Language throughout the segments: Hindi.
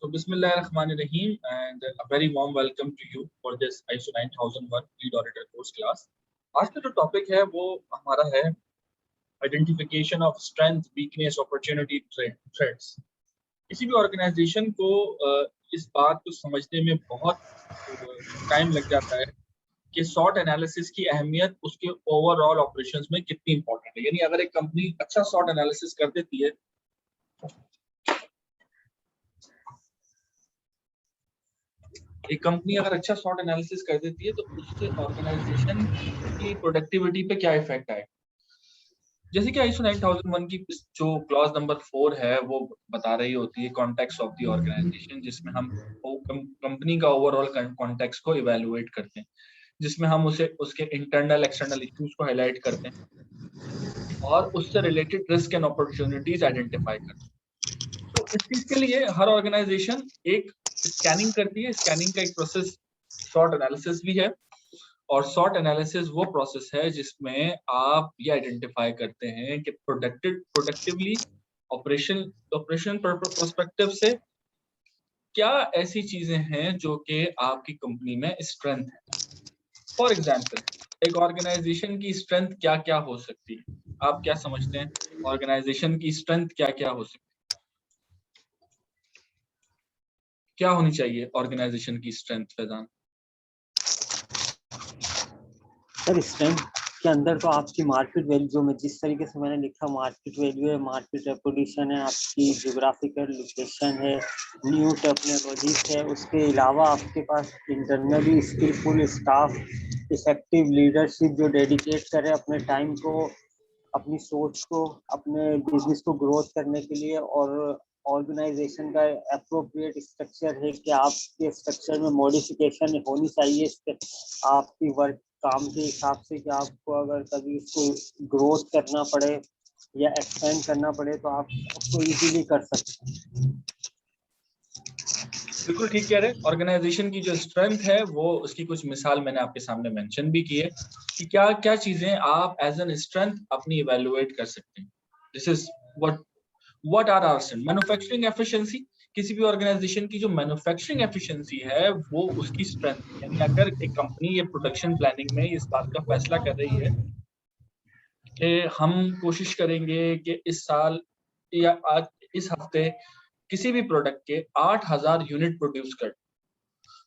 So Bismillahirrahmanirrahim and a very warm welcome to you for this ISO 9001 Lead Auditor course class. आज का जो टॉपिक है वो हमारा है identification of strength, weakness, opportunity, threats. किसी भी ऑर्गेनाइजेशन को इस बात को समझने में बहुत टाइम लग जाता है कि सॉट एनालिसिस की अहमियत उसके ओवरऑल ऑपरेशंस में कितनी इंपॉर्टेंट है। यानी अगर एक कंपनी अच्छा सॉट एनालिसिस कर देती है तो उससे ऑर्गेनाइजेशन की प्रोडक्टिविटी पे क्या इफेक्ट आएगा। जैसे कि ISO 9001 की जो क्लॉज नंबर 4 है वो बता रही होती है कॉन्टेक्स्ट ऑफ द ऑर्गेनाइजेशन, जिसमें हम कंपनी का ओवरऑल कॉन्टेक्स्ट को इवेलुएट करते हैं, जिसमें हम उसके इंटरनल एक्सटर्नल इश्यूज को हाईलाइट करते हैं और उससे related risk and opportunities identify करते हैं। तो इस चीज के लिए हर ऑर्गेनाइजेशन एक स्कैनिंग करती है। स्कैनिंग का एक प्रोसेस शॉर्ट एनालिसिस भी है, और शॉर्ट एनालिसिस वो प्रोसेस है जिसमें आप ये आइडेंटिफाई करते हैं कि प्रोडक्टिवली ऑपरेशन पर्सपेक्टिव से क्या ऐसी चीजें हैं जो कि आपकी कंपनी में स्ट्रेंथ है। फॉर एग्जांपल, एक ऑर्गेनाइजेशन की स्ट्रेंथ क्या क्या हो सकती है? आप क्या समझते हैं ऑर्गेनाइजेशन की स्ट्रेंथ क्या क्या हो सकती है? क्या होनी चाहिए ऑर्गेनाइजेशन की स्ट्रेंथ? फैजान सर, स्ट्रेंथ के अंदर तो आपकी मार्केट वैल्यू में जिस तरीके से मैंने लिखा, मार्केट वैल्यू है, मार्केट रेपुटेशन है, आपकी ज्योग्राफिकल लोकेशन है, न्यू टेक्नोलॉजीज है, उसके अलावा आपके पास internally skilful staff, effective leadership जो डेडिकेट करे अपने टाइम को, अपनी सोच को, अपने बिजनेस को ग्रोथ करने के लिए, और ऑर्गेनाइजेशन का अप्रोप्रिएट स्ट्रक्चर है कि आपके स्ट्रक्चर में मॉडिफिकेशन होनी चाहिए आपकी वर्क काम के हिसाब से, कि आपको अगर कभी उसको ग्रोथ करना पड़े या एक्सपेंड करना पड़े तो आप उसको इजीली कर सकते हैं। बिल्कुल ठीक कह रहे हैं। ऑर्गेनाइजेशन की जो स्ट्रेंथ है वो उसकी कुछ मिसाल मैंने आपके सामने मेंशन भी की है कि क्या क्या चीजें आप एज एन स्ट्रेंथ अपनी इवेलुएट कर सकते हैं। This is what are our strength. Manufacturing efficiency, किसी भी ऑर्गेनाइजेशन की जो मैन्युफैक्चरिंग एफिशिएंसी है वो उसकी स्ट्रेंथ है। यानी अगर एक कंपनी ये प्रोडक्शन प्लानिंग में इस बात का फैसला कर रही है कि हम कोशिश करेंगे कि इस साल या आज इस हफ्ते किसी भी प्रोडक्ट के 8000 यूनिट प्रोड्यूस कर,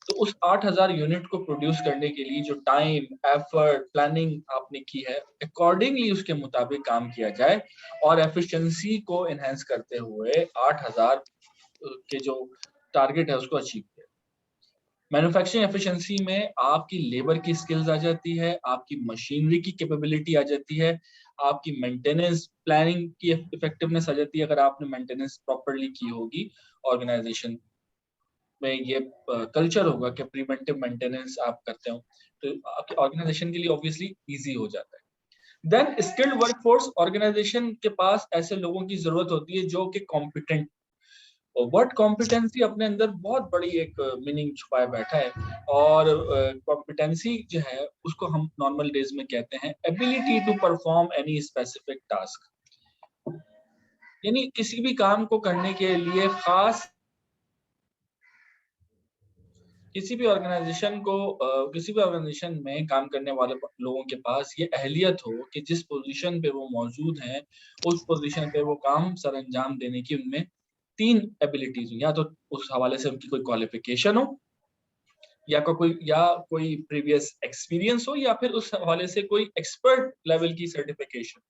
तो उस 8000 यूनिट को प्रोड्यूस करने के लिए जो टाइम, एफर्ट, प्लानिंग आपने की है, अकॉर्डिंगली उसके मुताबिक काम किया जाए और एफिशिएंसी को एनहांस करते हुए 8000 के जो टारगेट है उसको अचीव किया। मैन्युफैक्चरिंग एफिशिएंसी में आपकी लेबर की स्किल्स आ जाती है, आपकी मशीनरी की कैपेबिलिटी आ जाती है, आपकी मेंटेनेंस प्लानिंग की इफेक्टिवनेस आ जाती है। अगर आपने मेंटेनेंस प्रॉपर्ली की होगी, ऑर्गेनाइजेशन में ये कल्चर होगा कि प्रिवेंटिव मेंटेनेंस आप करते हो, तो आपके ऑर्गेनाइजेशन के लिए ऑब्वियसली इजी हो जाता है। देन स्किल्ड वर्कफोर्स, ऑर्गेनाइजेशन के पास ऐसे लोगों की जरूरत होती है जो कि कॉम्पिटेंट। वर्ड कॉम्पिटेंसी अपने अंदर बहुत बड़ी एक मीनिंग छुपाए बैठा है, और कॉम्पिटेंसी जो है उसको हम नॉर्मल डेज में कहते हैं ability to perform any specific task. यानी किसी भी काम को करने के लिए खास किसी भी ऑर्गेनाइजेशन में काम करने वाले लोगों के पास ये अहलियत हो कि जिस पोजीशन पे वो मौजूद हैं उस पोजीशन पे वो काम सर अंजाम देने की उनमें 3 एबिलिटीज हो। या तो उस हवाले से उनकी कोई क्वालिफिकेशन हो, या कोई प्रीवियस एक्सपीरियंस हो, या फिर उस हवाले से कोई एक्सपर्ट लेवल की सर्टिफिकेशन।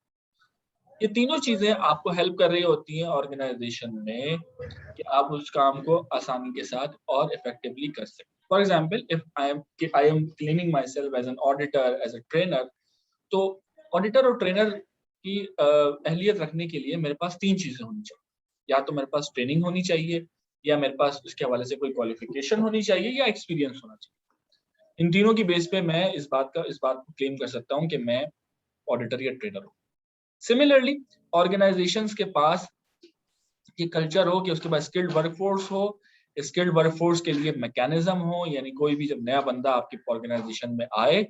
ये तीनों चीजें आपको हेल्प कर रही होती हैं ऑर्गेनाइजेशन में कि आप उस काम को आसानी के साथ और इफेक्टिवली कर सकें। For example, if I am claiming myself as an auditor, as a trainer, तो ऑडिटर और ट्रेनर की अहलियत रखने के लिए मेरे पास 3 चीजें होनी चाहिए। या तो मेरे पास ट्रेनिंग होनी चाहिए, या मेरे पास उसके हवाले से कोई क्वालिफिकेशन होनी चाहिए, या एक्सपीरियंस होना चाहिए। इन तीनों की बेस पे मैं इस बात को क्लेम कर सकता हूँ कि मैं ऑडिटर या ट्रेनर हूँ। सिमिलरली, ऑर्गेनाइजेशंस के पास ये कल्चर हो कि उसके पास स्किल्ड वर्कफोर्स हो, स्किल्ड वर्कफोर्स के लिए मैकेनिज्म हो, यानी कोई भी जब नया बंदा आपके ऑर्गेनाइजेशन में आए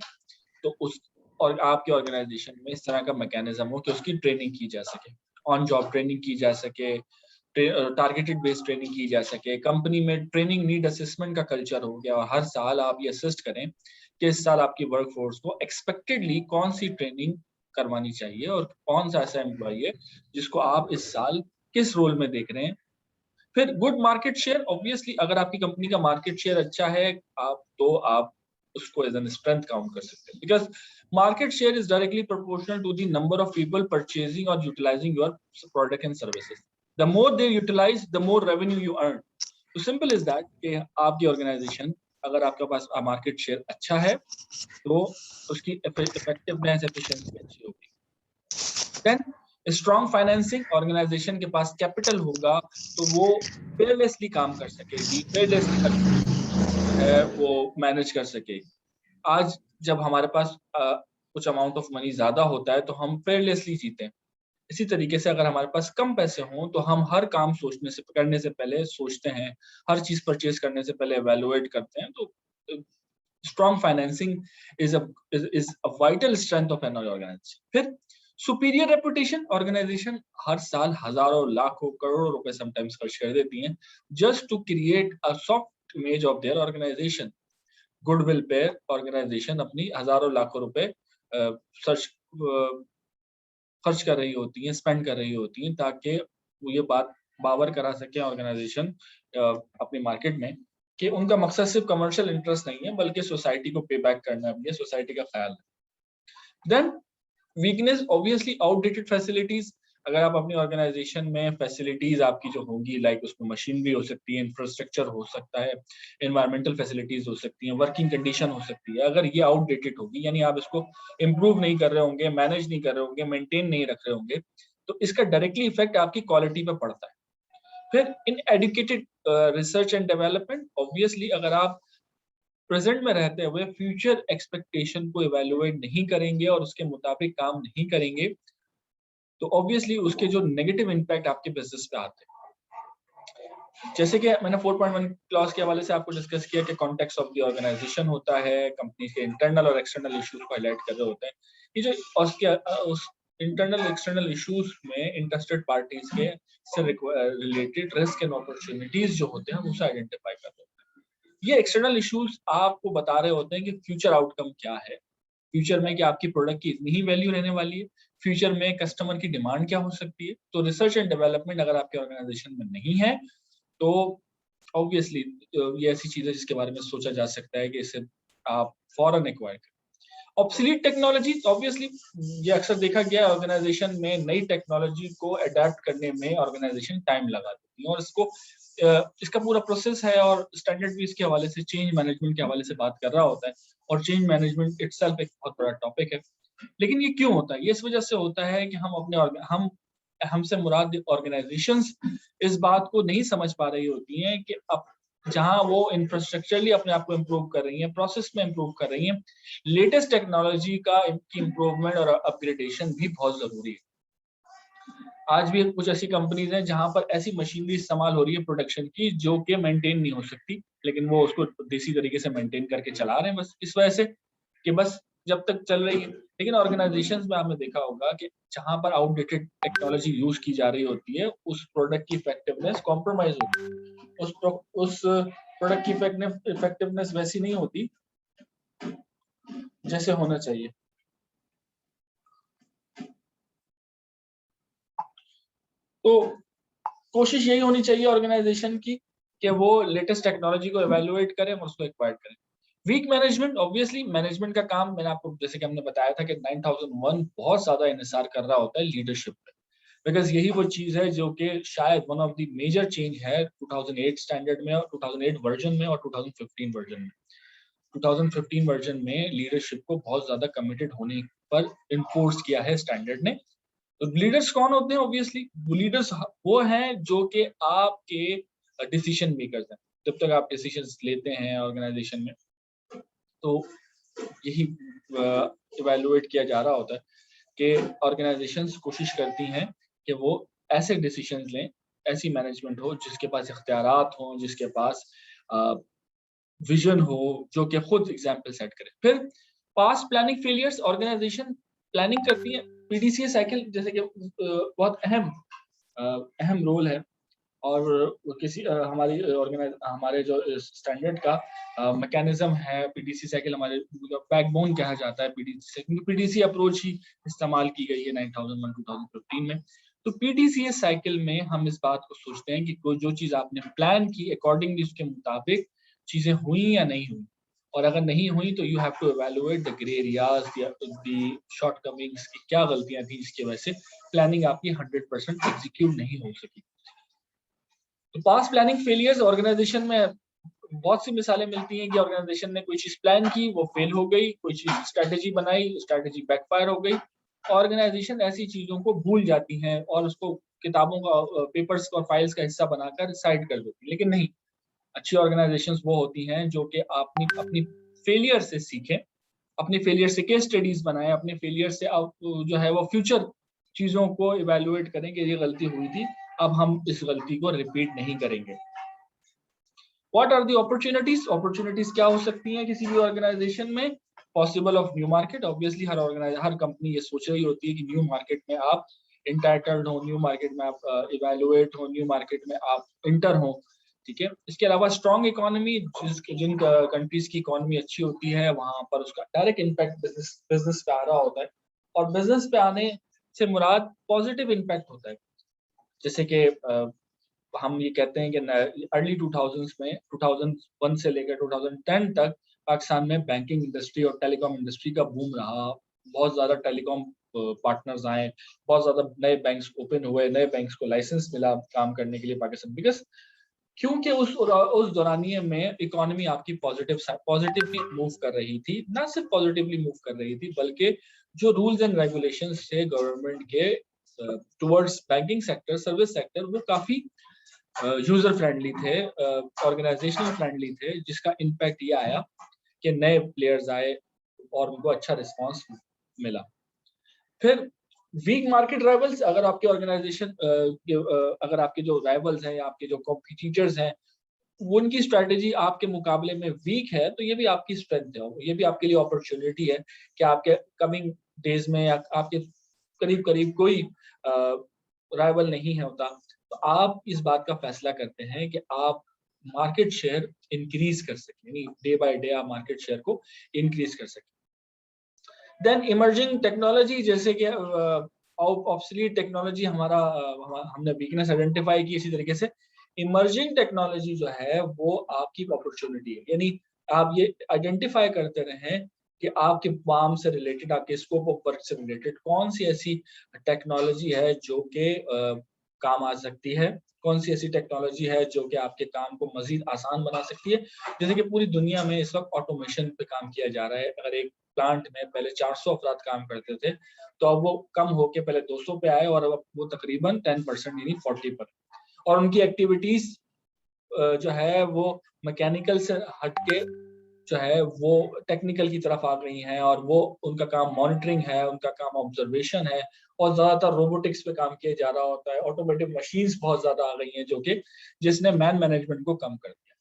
तो उस और आपके ऑर्गेनाइजेशन में इस तरह का मैकेनिज्म हो कि उसकी ट्रेनिंग की जा सके, ऑन जॉब ट्रेनिंग की जा सके, टारगेटेड बेस्ड ट्रेनिंग की जा सके, कंपनी में ट्रेनिंग नीड असेसमेंट का कल्चर हो गया और हर साल आप ये असिस्ट करें कि इस साल आपकी वर्कफोर्स को एक्सपेक्टेडली कौन सी ट्रेनिंग करवानी चाहिए और कौन सा ऐसा एम्प्लॉय है जिसको आप इस साल किस रोल में देख रहे हैं। फिर गुड मार्केट शेयर, ऑब्वियसली अगर आपकी कंपनी का मार्केट शेयर अच्छा है आप उसको एज एन स्ट्रेंथ काउंट कर सकते हैं, because market share is directly proportional to the number of people purchasing और utilising your product and services. The more they utilise the more revenue you earn. तो सिंपल इज दैट कि आपकी ऑर्गेनाइजेशन, अगर आपके पास मार्केट शेयर अच्छा है तो उसकी इफेक्टिवनेस एफिशिएंसी अच्छी होगी। देन स्ट्रॉन्ग फाइनेंसिंग, ऑर्गेनाइजेशन के पास कैपिटल होगा तो वो फेयरलेसली काम कर सकेगी, फेयरलेसली हर है वो मैनेज कर सकेगी। आज जब हमारे पास कुछ अमाउंट ऑफ मनी ज्यादा होता है तो हम फेयरलेसली जीते हैं। इसी तरीके से अगर हमारे पास कम पैसे हों तो हम हर काम करने से पहले सोचते हैं, हर चीज परचेज करने से पहले एवेलुएट करते हैं। तो strong financing is a vital strength of an organisation. फिर सुपीरियर रेपुटेशन, ऑर्गेनाइजेशन हर साल हजारों लाखों करोड़ों रुपए समटाइम्स खर्च कर देती हैं just to create a soft image of their organisation. Goodwill पे ऑर्गेनाइजेशन अपनी हजारों लाखों रुपए सर्च खर्च कर रही होती हैं, स्पेंड कर रही होती हैं, ताकि वो ये बात बावर करा सके ऑर्गेनाइजेशन अपनी मार्केट में कि उनका मकसद सिर्फ कमर्शियल इंटरेस्ट नहीं है बल्कि सोसाइटी को पे बैक करना भी है, सोसाइटी का ख्याल है। Then weakness, obviously outdated facilities. अगर आप अपनी ऑर्गेनाइजेशन में फैसिलिटीज आपकी जो होंगी, लाइक उसमें मशीनरी हो सकती है, इंफ्रास्ट्रक्चर हो सकता है, एनवायरमेंटल फैसिलिटीज हो सकती हैं, वर्किंग कंडीशन हो सकती है, अगर ये आउटडेटेड होगी यानी आप इसको इम्प्रूव नहीं कर रहे होंगे, मैनेज नहीं कर रहे होंगे, मेंटेन नहीं रख रहे होंगे, तो इसका डायरेक्टली इफेक्ट आपकी क्वालिटी पे पड़ता है। फिर इन educated research and development, obviously अगर आप प्रेजेंट में रहते हुए फ्यूचर एक्सपेक्टेशन को इवेलुएट नहीं करेंगे और उसके मुताबिक काम नहीं करेंगे तो ऑब्वियसली उसके जो नेगेटिव इम्पैक्ट आपके बिजनेस पे आते हैं। जैसे कि मैंने 4.1 क्लॉज के हवाले से आपको डिस्कस किया कि कॉन्टेक्स्ट ऑफ द ऑर्गेनाइजेशन होता है, कंपनी के इंटरनल और एक्सटर्नल इश्यूज को हाईलाइट कर रहे होते हैं। ये जो उस इंटरनल एक्सटर्नल इश्यूज में इंटरेस्टेड पार्टीज के से रिलेटेड रिस्क एंड अपॉर्चुनिटीज जो होते हैं हम उसे आइडेंटिफाई कर रहे होते हैं। ये एक्सटर्नल इश्यूज आपको बता रहे होते हैं कि फ्यूचर आउटकम क्या है, फ्यूचर में कि आपकी प्रोडक्ट की इतनी ही वैल्यू रहने वाली है, फ्यूचर में कस्टमर की डिमांड क्या हो सकती है। तो रिसर्च एंड डेवलपमेंट अगर आपके ऑर्गेनाइजेशन में नहीं है तो ऑब्वियसली ये ऐसी चीज है जिसके बारे में सोचा जा सकता है कि इसे आप फौरन एक्वायर करें। ऑब्सोलीट टेक्नोलॉजी, ऑब्वियसली ये अक्सर देखा गया है ऑर्गेनाइजेशन में नई टेक्नोलॉजी को अडेप्ट करने में ऑर्गेनाइजेशन टाइम लगा देती है और इसका पूरा प्रोसेस है और स्टैंडर्ड भी इसके हवाले से चेंज मैनेजमेंट के हवाले से बात कर रहा होता है और चेंज मैनेजमेंट इटसेल्फ एक बहुत बड़ा टॉपिक है। लेकिन ये क्यों होता है? ये इस वजह से होता है कि हमसे मुराद ऑर्गेनाइजेशंस इस बात को नहीं समझ पा रही होती हैं कि अब जहां वो इंफ्रास्ट्रक्चरली अपने आप को इम्प्रूव कर रही हैं, प्रोसेस में इम्प्रूव कर रही हैं, लेटेस्ट टेक्नोलॉजी का इम्प्रूवमेंट और अपग्रेडेशन भी बहुत जरूरी है। आज भी कुछ ऐसी कंपनीज हैं जहां पर ऐसी मशीनरी इस्तेमाल हो रही है प्रोडक्शन की जो कि मेंटेन नहीं हो सकती, लेकिन वो उसको देसी तरीके से मेंटेन करके चला रहे हैं, बस इस वजह से कि बस जब तक चल रही है। लेकिन ऑर्गेनाइजेशंस में आपने देखा होगा कि जहां पर आउटडेटेड टेक्नोलॉजी यूज की जा रही होती है उस प्रोडक्ट की इफेक्टिवनेस कॉम्प्रोमाइज होती है, उस प्रोडक्ट की इफेक्टिवनेस वैसी नहीं होती जैसे होना चाहिए। तो कोशिश यही होनी चाहिए ऑर्गेनाइजेशन की कि वो लेटेस्ट टेक्नोलॉजी को एवेलुएट करें और उसको एक्वायर करें। वीक मैनेजमेंट, ऑब्वियसली मैनेजमेंट का काम, मैंने आपको जैसे कि हमने बताया था कि 9001 बहुत ज्यादा इन्हिसार कर रहा होता है लीडरशिप पे, बिकॉज यही वो चीज है जो कि शायद one of the major change है 2008 स्टैंडर्ड में और 2008 वर्जन में और 2015 वर्जन में। 2015 वर्जन में लीडरशिप को बहुत ज्यादा कमिटेड होने पर इन्फोर्स किया है स्टैंडर्ड ने। तो लीडर्स कौन होते हैं? ऑब्वियसली लीडर्स वो हैं जो कि आपके डिसीजन मेकर्स हैं। जब तक आप डिसीजंस लेते हैं ऑर्गेनाइजेशन में तो यही इवैल्यूएट किया जा रहा होता है कि ऑर्गेनाइजेशंस कोशिश करती हैं कि वो ऐसे डिसीजंस लें, ऐसी मैनेजमेंट हो जिसके पास इख्तियारात हों, जिसके पास विजन हो, जो कि खुद एग्जाम्पल सेट करे। फिर past planning failures, organisation planning करती है, पीडीसीए साइकिल जैसे कि बहुत अहम रोल है और किसी हमारे जो स्टैंडर्ड का मैकेनिज्म है, पीडीसी साइकिल हमारे बैकबोन कहा जाता है पीडीसी साइकिल। पीडीसी अप्रोच ही इस्तेमाल की गई है 9001 2015 में। तो पीडीसीएस साइकिल में हम इस बात को सोचते हैं कि कोई जो चीज आपने प्लान की अकॉर्डिंगली उसके मुताबिक चीजें हुई या नहीं हुई, और अगर नहीं हुई तो you have to evaluate the grey areas, the shortcomings की क्या गलतियां थी जिसकी वजह से प्लानिंग आपकी 100% एग्जीक्यूट नहीं हो सकी। तो पास्ट प्लानिंग फेलियर्स ऑर्गेनाइजेशन में बहुत सी मिसालें मिलती हैं कि ऑर्गेनाइजेशन ने कोई चीज प्लान की, वो फेल हो गई, कोई चीज स्ट्रेटेजी बनाई, स्ट्रेटेजी बैकफायर हो गई। ऑर्गेनाइजेशन ऐसी चीजों को भूल जाती हैं और उसको किताबों का, पेपर्स और फाइल्स का हिस्सा बनाकर साइड कर देती है। लेकिन नहीं, अच्छी ऑर्गेनाइजेशंस वो होती हैं जो कि अपनी अपनी फेलियर से सीखें, अपने फेलियर से केस स्टडीज बनाएं, अपने फेलियर से जो है वो फ्यूचर चीजों को इवेल्युएट करें कि ये गलती हुई थी, अब हम इस गलती को रिपीट नहीं करेंगे। What are the opportunities? Opportunities क्या हो सकती हैं किसी भी ऑर्गेनाइजेशन में? Possible of new market. Obviously हर कंपनी ये सोच रही होती है कि न्यू मार्केट में आप इंटाइटल्ड हो, न्यू मार्केट में आप इवेल्युएट हो, न्यू मार्केट में आप इंटर हो, ठीक है। इसके अलावा स्ट्रॉन्ग इकोनॉमी, जिन कंट्रीज की इकोनॉमी अच्छी होती है वहां पर उसका डायरेक्ट इम्पैक्ट बिजनेस पे आ रहा होता है, और बिजनेस पे आने से मुराद पॉजिटिव इम्पैक्ट होता है। जैसे कि हम ये कहते हैं कि अर्ली 2000s में 2001 से लेकर 2010 तक पाकिस्तान में बैंकिंग इंडस्ट्री और टेलीकॉम इंडस्ट्री का बूम रहा। बहुत ज्यादा टेलीकॉम पार्टनर्स आए, बहुत ज्यादा नए बैंक्स ओपन हुए, नए बैंक्स को लाइसेंस मिला काम करने के लिए पाकिस्तान, बिकॉज क्योंकि उस दौरानिए में इकोनॉमी आपकी पॉजिटिवली मूव कर रही थी। ना सिर्फ पॉजिटिवली मूव कर रही थी, बल्कि जो रूल्स एंड रेगुलेशंस थे गवर्नमेंट के towards banking sector, service sector, वो काफी यूजर फ्रेंडली थे, ऑर्गेनाइजेशनल फ्रेंडली थे, जिसका इम्पैक्ट ये आया कि नए प्लेयर्स आए और उनको अच्छा रिस्पांस मिला। फिर वीक मार्केट राइवल्स, अगर आपके ऑर्गेनाइजेशन अगर आपके जो राइवल्स हैं या आपके जो कॉम्पिटिटर्स हैं उनकी स्ट्रेटेजी आपके मुकाबले में वीक है, तो ये भी आपकी स्ट्रेंथ है, ये भी आपके लिए अपॉर्चुनिटी है कि आपके कमिंग डेज में या आपके करीब करीब कोई राइवल नहीं है होता, तो आप इस बात का फैसला करते हैं कि आप मार्केट शेयर इंक्रीज कर सकें, यानी डे बाय डे आप मार्केट शेयर को इंक्रीज कर सकें। देन इमर्जिंग टेक्नोलॉजी, जैसे कि ऑब्सोलीट टेक्नोलॉजी हमने वीकनेस आइडेंटिफाई की, इसी तरीके से इमर्जिंग टेक्नोलॉजी जो है वो आपकी अपॉर्चुनिटी है। यानी आप ये आइडेंटिफाई करते रहें कि आपके काम से रिलेटेड, आपके स्कोप ऑफ वर्क से रिलेटेड कौन सी ऐसी टेक्नोलॉजी है जो कि काम आ सकती है, कौन सी ऐसी टेक्नोलॉजी है जो कि आपके काम को मजीद आसान बना सकती है। जैसे कि पूरी दुनिया में इस वक्त ऑटोमेशन पे काम किया जा रहा है। अगर एक प्लांट में पहले 400 अफराद काम करते थे, तो अब वो कम होके पहले 200 पे आए और अब वो तकरीबन 10% यानी 40 पर, और उनकी एक्टिविटीज जो है वो मैकेनिकल से हटके जो है वो टेक्निकल की तरफ आ गई हैं, और वो उनका काम मॉनिटरिंग है, उनका काम ऑब्जर्वेशन है, और ज्यादातर रोबोटिक्स पे काम किया जा रहा होता है। ऑटोमेटिक मशीन्स बहुत ज्यादा आ गई हैं जो कि जिसने मैन मैनेजमेंट को कम कर दिया।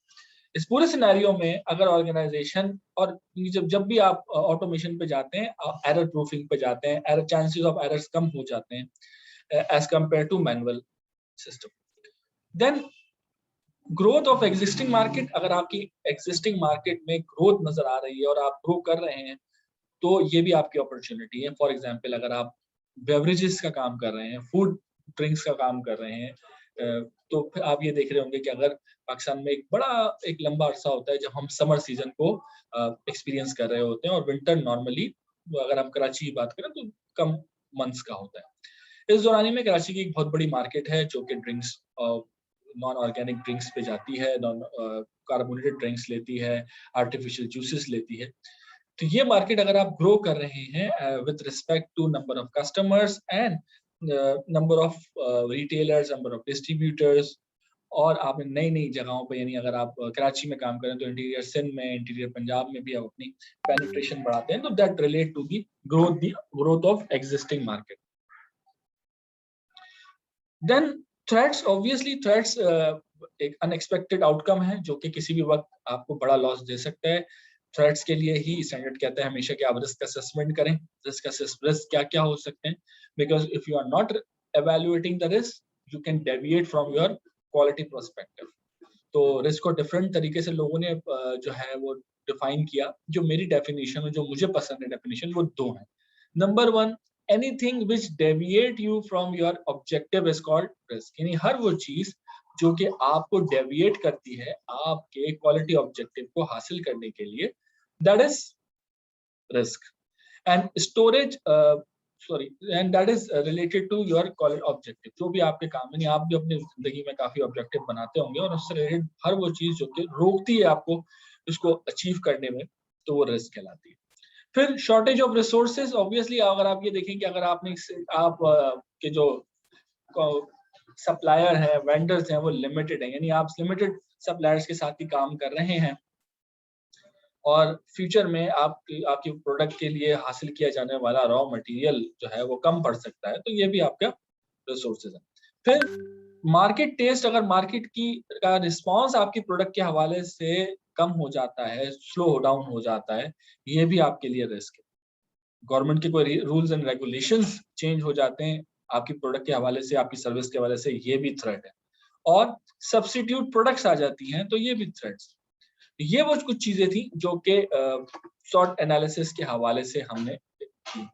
इस पूरे सिनेरियो में अगर ऑर्गेनाइजेशन, और जब भी आप ऑटोमेशन पे जाते हैं, एरर प्रूफिंग पे जाते हैं, एरर चांसेस ऑफ एरर्स कम हो जाते हैं as compare to manual system. Then growth of existing market, अगर आपकी एग्जिस्टिंग मार्केट में ग्रोथ नजर आ रही है और आप ग्रो कर रहे हैं, तो ये भी आपकी अपॉर्चुनिटी है। फॉर एग्जांपल, अगर आप बेवरेजेस का काम कर रहे हैं, फूड ड्रिंक्स का काम कर रहे हैं, तो फिर आप ये देख रहे होंगे कि अगर पाकिस्तान में एक लंबा अरसा होता है जब हम समर सीजन को एक्सपीरियंस कर रहे होते हैं, और विंटर नॉर्मली अगर हम कराची की बात करें तो कम मंथ्स का होता है। इस दौरान में कराची की एक बहुत बड़ी मार्केट है जो कि ड्रिंक्स, नॉन ऑर्गेनिक ड्रिंक्स पे जाती है, नॉन कार्बोनेटेड ड्रिंक्स लेती है, आर्टिफिशियल जूसेस लेती है। तो ये मार्केट अगर आप ग्रो कर रहे हैं with respect to number of customers and number of retailers, number of distributors, और आप नई नई जगहों पे, यानी अगर आप कराची में काम करें तो इंटीरियर सिंध में, इंटीरियर पंजाब में भी आप अपनी पेनिट्रेशन बढ़ाते हैं, तो that relate to the growth of existing market. Then threats, obviously threats एक अनएक्सपेक्टेड आउटकम है जो कि किसी भी वक्त आपको बड़ा लॉस दे सकता है। थ्रेट्स के लिए ही स्टैंडर्ड कहता है हमेशा कि आप रिस्क असेसमेंट करें, रिस्क क्या क्या हो सकते हैं, because if you are not evaluating the risk, you can deviate from your quality perspective. तो रिस्क को डिफरेंट तरीके से लोगों ने जो है वो डिफाइन किया। जो मेरी डेफिनेशन है, जो मुझे पसंद है डेफिनेशन, वो दो है। Number one, anything which deviate you from your objective is called risk. यानी हर वो चीज जो कि आपको डेविएट करती है आपके क्वालिटी ऑब्जेक्टिव को हासिल करने के लिए, that is risk. And storage and that is related to your objective. जो भी आपके काम है, आप भी अपनी जिंदगी में काफी ऑब्जेक्टिव बनाते होंगे और उससे रिलेटेड हर वो चीज जो कि रोकती है आपको इसको अचीव करने में, तो वो रिस्क कहलाती है। फिर शॉर्टेज ऑफ रिसोर्सेज। ऑब्वियसली अगर आप ये देखें कि अगर आपने आप के जो सप्लायर है, वेंडर्स हैं, वो लिमिटेड है, यानी आप लिमिटेड सप्लायर्स के साथ ही काम कर रहे हैं और फ्यूचर में आपकी प्रोडक्ट के लिए हासिल किया जाने वाला रॉ मटेरियल जो है वो कम पड़ सकता है, तो ये भी आपका रिसोर्सेज है। फिर मार्केट टेस्ट, अगर मार्केट का रिस्पांस आपकी प्रोडक्ट के हवाले से कम हो जाता है, स्लो डाउन हो जाता है, ये भी आपके लिए रिस्क है। गवर्नमेंट के कोई रूल्स एंड रेगुलेशंस चेंज हो जाते हैं आपकी प्रोडक्ट के हवाले से, आपकी सर्विस के हवाले से, ये भी थ्रेट है। और सब्स्टिट्यूट प्रोडक्ट्स आ जाती हैं, तो ये भी थ्रेट्स। ये वो कुछ चीजें थी जो कि शॉर्ट एनालिसिस के हवाले से हमने की।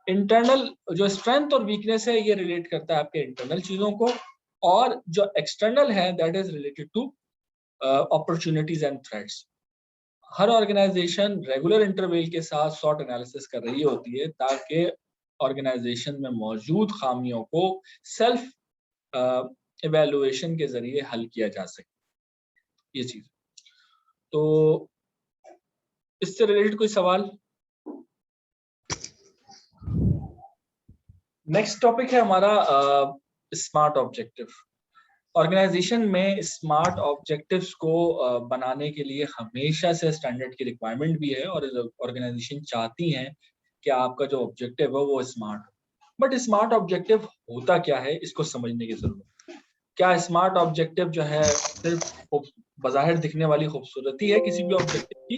इंटरनल जो स्ट्रेंथ और वीकनेस है, ये रिलेट करता है आपके इंटरनल चीजों को, और जो एक्सटर्नल है that is related to opportunities and threats. हर ऑर्गेनाइजेशन रेगुलर इंटरवल के साथ शॉर्ट एनालिसिस कर रही होती है ताकि ऑर्गेनाइजेशन में मौजूद खामियों को सेल्फ इवैल्यूएशन के जरिए हल किया जा सके। ये चीज। तो इससे रिलेटेड कोई सवाल? नेक्स्ट टॉपिक है हमारा स्मार्ट ऑब्जेक्टिव। ऑर्गेनाइजेशन में स्मार्ट ऑब्जेक्टिव्स को बनाने के लिए हमेशा से स्टैंडर्ड की रिक्वायरमेंट भी है और ऑर्गेनाइजेशन चाहती हैं कि आपका जो ऑब्जेक्टिव है वो स्मार्ट हो। बट स्मार्ट ऑब्जेक्टिव होता क्या है, इसको समझने की जरूरत है। क्या स्मार्ट ऑब्जेक्टिव जो है सिर्फ बाहर दिखने वाली खूबसूरती है किसी भी ऑब्जेक्टिव की,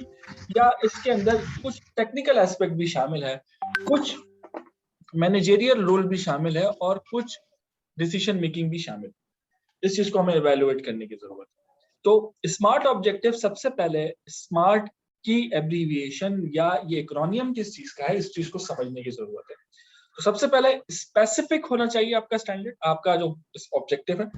या इसके अंदर कुछ टेक्निकल एस्पेक्ट भी शामिल है, कुछ मैनेजेरियल रोल भी शामिल है और कुछ डिसीजन मेकिंग भी शामिल है? इस चीज को हमें इवैल्यूएट करने की जरूरत है। तो स्मार्ट ऑब्जेक्टिव, सबसे पहले स्मार्ट की एब्रीविएशन या ये एक्रोनियम किस चीज का है, इस चीज को समझने की जरूरत है। तो सबसे पहले स्पेसिफिक होना चाहिए आपका स्टैंडर्ड, आपका जो ऑब्जेक्टिव है।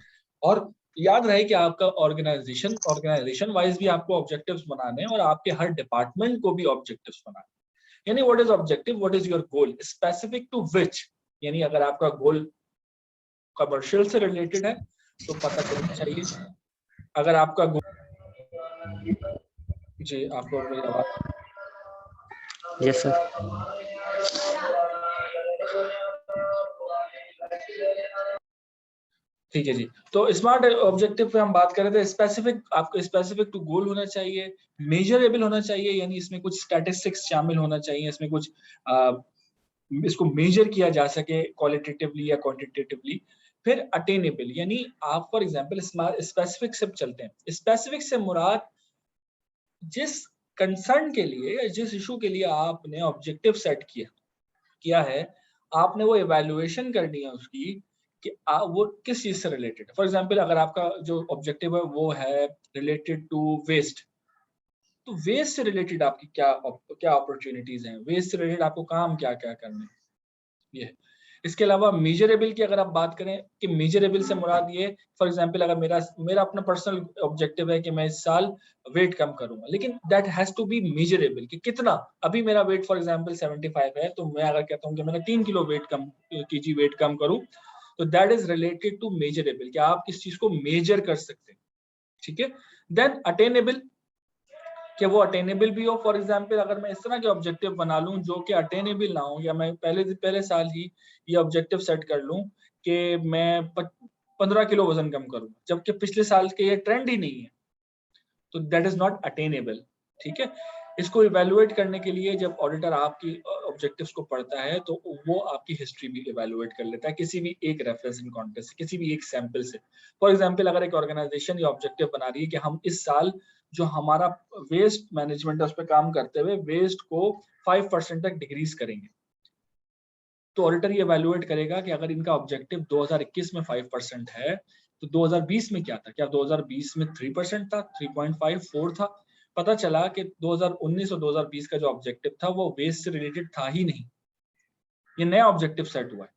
और याद रहे कि आपका ऑर्गेनाइजेशन वाइज भी आपको ऑब्जेक्टिव्स बनाने हैं और आपके हर डिपार्टमेंट को भी ऑब्जेक्टिव्स बनाने। यानी what is objective, what is your goal, specific to which. यानी अगर आपका गोल कमर्शियल से रिलेटेड है तो पता चलना चाहिए। अगर आपका जी, आपको मेरी आवाज? Yes sir. ठीक है जी। तो स्मार्ट ऑब्जेक्टिव पे हम बात कर रहे थे। स्पेसिफिक, आपको स्पेसिफिक टू गोल होना चाहिए, मेजरेबल होना चाहिए, यानी इसमें कुछ स्टैटिस्टिक्स शामिल होना चाहिए, इसमें कुछ इसको मेजर किया जा सके क्वालिटेटिवली या क्वांटिटेटिवली। फिर अटेनेबल, यानी आप फॉर एग्जांपल स्पेसिफिक से चलते हैं। स्पेसिफिक से मुराद जिस कंसर्न के लिए या जिस इशू के लिए आपने ऑब्जेक्टिव सेट किया है, आपने वो इवैल्यूएशन करनी है उसकी कि वो किस चीज से रिलेटेड है। फॉर एग्जांपल अगर आपका जो ऑब्जेक्टिव है वो है रिलेटेड टू वेस्ट, तो वेस्ट से रिलेटेड आपकी क्या अपॉर्चुनिटीज हैं, वेस्ट से रिलेटेड आपको काम क्या क्या करने हैं, ये। इसके अलावा मेजरेबल की अगर आप बात करें कि मेजरेबल से मुराद ये, फॉर एग्जांपल अगर मेरा अपना पर्सनल ऑब्जेक्टिव है कि मैं इस साल वेट कम करूंगा, लेकिन that has to be measurable कि कितना। अभी मेरा वेट फॉर एग्जांपल 75 है, तो मैं अगर कहता हूं कि मैंने 3 किलो वेट कम करूं, तो that is related to measurable कि आप किस चीज को मेजर कर सकते हैं। ठीक है। देन अटेनेबल, कि वो अटेनेबल भी हो। फॉर एग्जांपल अगर मैं इस तरह के ऑब्जेक्टिव बना लूं जो कि अटेनेबल ना हो, या मैं पहले साल ही ये ऑब्जेक्टिव सेट कर लूं कि मैं 15 किलो वजन कम करूं, जबकि पिछले साल के ये ट्रेंड ही नहीं है, तो दैट इज नॉट अटेनेबल। ठीक है। इसको इवैल्यूएट करने के लिए जब ऑडिटर आपकी ऑब्जेक्टिव्स को पढ़ता है तो वो आपकी हिस्ट्री भी इवैल्यूएट कर लेता है किसी भी एक रेफरेंस इन कॉन्टेक्स्ट से, किसी भी एक सैंपल से। फॉर एग्जांपल अगर एक ऑर्गेनाइजेशन ये ऑब्जेक्टिव बना रही है कि हम इस साल जो हमारा वेस्ट मैनेजमेंट है उस पर काम करते हुए वेस्ट को 5% तक डिक्रीज करेंगे, तो ऑडिटर ये इवैल्यूएट करेगा कि अगर इनका ऑब्जेक्टिव 2021 में 5% है तो 2020 में क्या था, क्या 2020 में 3% था, 3.5, 4 था? पता चला कि 2019 और 2020 का जो ऑब्जेक्टिव था वो वेस्ट से रिलेटेड था ही नहीं, ये नया ऑब्जेक्टिव सेट हुआ है।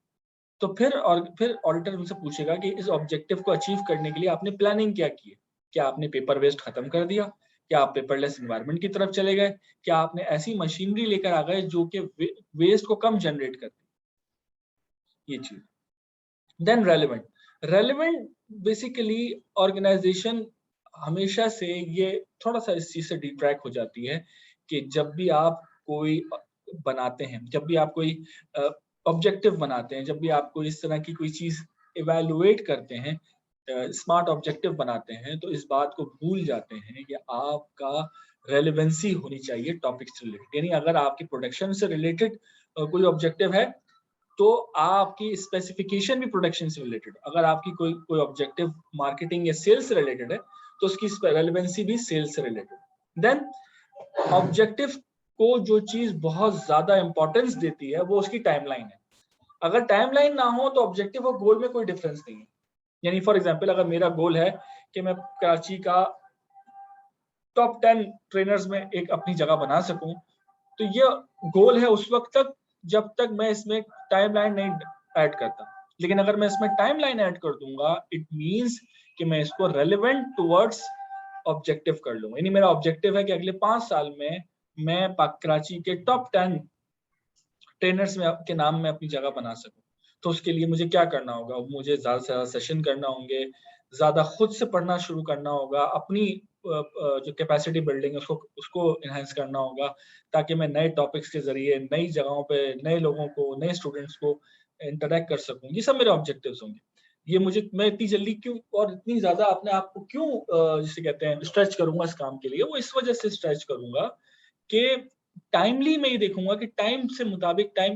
तो फिर ऑडिटर उनसे पूछेगा कि इस ऑब्जेक्टिव को अचीव करने के लिए आपने प्लानिंग क्या की है? क्या आपने पेपर वेस्ट खत्म कर दिया? क्या आप पेपरलेस एनवायरनमेंट की तरफ चले गए? क्या आपने ऐसी मशीनरी लेकर आ गए जो कि वेस्ट को कम जनरेट करती है? ये चीज। देन रेलेवेंट बेसिकली ऑर्गेनाइजेशन हमेशा से ये थोड़ा सा इस चीज से डिट्रैक्ट हो जाती है कि जब भी आप कोई बनाते हैं, जब भी आप कोई ऑब्जेक्टिव बनाते हैं, जब भी आप कोई इस तरह की कोई चीज इवेलुएट करते हैं, स्मार्ट ऑब्जेक्टिव बनाते हैं, तो इस बात को भूल जाते हैं कि आपका रेलेवेंसी होनी चाहिए टॉपिक से रिलेटेड। यानी अगर आपकी प्रोडक्शन से रिलेटेड कोई ऑब्जेक्टिव है तो आपकी स्पेसिफिकेशन भी प्रोडक्शन से रिलेटेड। अगर आपकी कोई ऑब्जेक्टिव मार्केटिंग या सेल्स से रिलेटेड है तो उसकी रेलेवेंसी भी सेल्स से रिलेटेड। देन ऑब्जेक्टिव को जो चीज बहुत ज्यादा इंपॉर्टेंस देती है वो उसकी टाइमलाइन है। अगर टाइमलाइन ना हो तो ऑब्जेक्टिव और गोल में कोई डिफरेंस नहीं है। यानी फॉर एग्जांपल अगर मेरा गोल है कि मैं कराची का टॉप 10 ट्रेनर्स में एक अपनी जगह बना सकूं, तो ये गोल है उस वक्त तक जब तक मैं इसमें टाइमलाइन नहीं ऐड करता। लेकिन अगर मैं इसमें टाइमलाइन ऐड कर दूंगा, इट मींस कि मैं इसको रेलेवेंट टुवर्ड्स ऑब्जेक्टिव कर लूंगा। यानी मेरा ऑब्जेक्टिव है कि अगले 5 साल में मैं कराची के टॉप 10 ट्रेनर्स में के नाम में अपनी जगह बना सकूं। तो उसके लिए मुझे क्या करना होगा? मुझे ज्यादा से ज्यादा सेशन करना होंगे, ज्यादा खुद से पढ़ना शुरू करना होगा, अपनी जो कैपेसिटी बिल्डिंग है उसको एनहांस करना होगा, ताकि मैं नए टॉपिक्स के जरिए नई जगहों पे नए लोगों को, नए स्टूडेंट्स को इंटरेक्ट कर सकूं। ये सब मेरे ऑब्जेक्टिव्स होंगे। ये मैं इतनी जल्दी क्यों और इतनी ज्यादा अपने आप को क्यों जिसे कहते हैं स्ट्रेच करूंगा इस काम के लिए? वो इस वजह से स्ट्रेच करूंगा कि टाइमली मैं ये देखूंगा कि टाइम के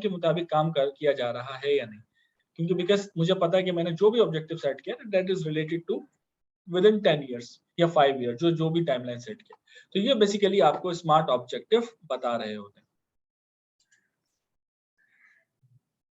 मुताबिक काम किया जा रहा है या नहीं। क्योंकि बिकॉज मुझे पता है कि मैंने जो भी ऑब्जेक्टिव सेट किया that is related to within 10 years या 5 ईयर, जो भी टाइमलाइन सेट किया। तो ये बेसिकली आपको स्मार्ट ऑब्जेक्टिव बता रहे होते हैं।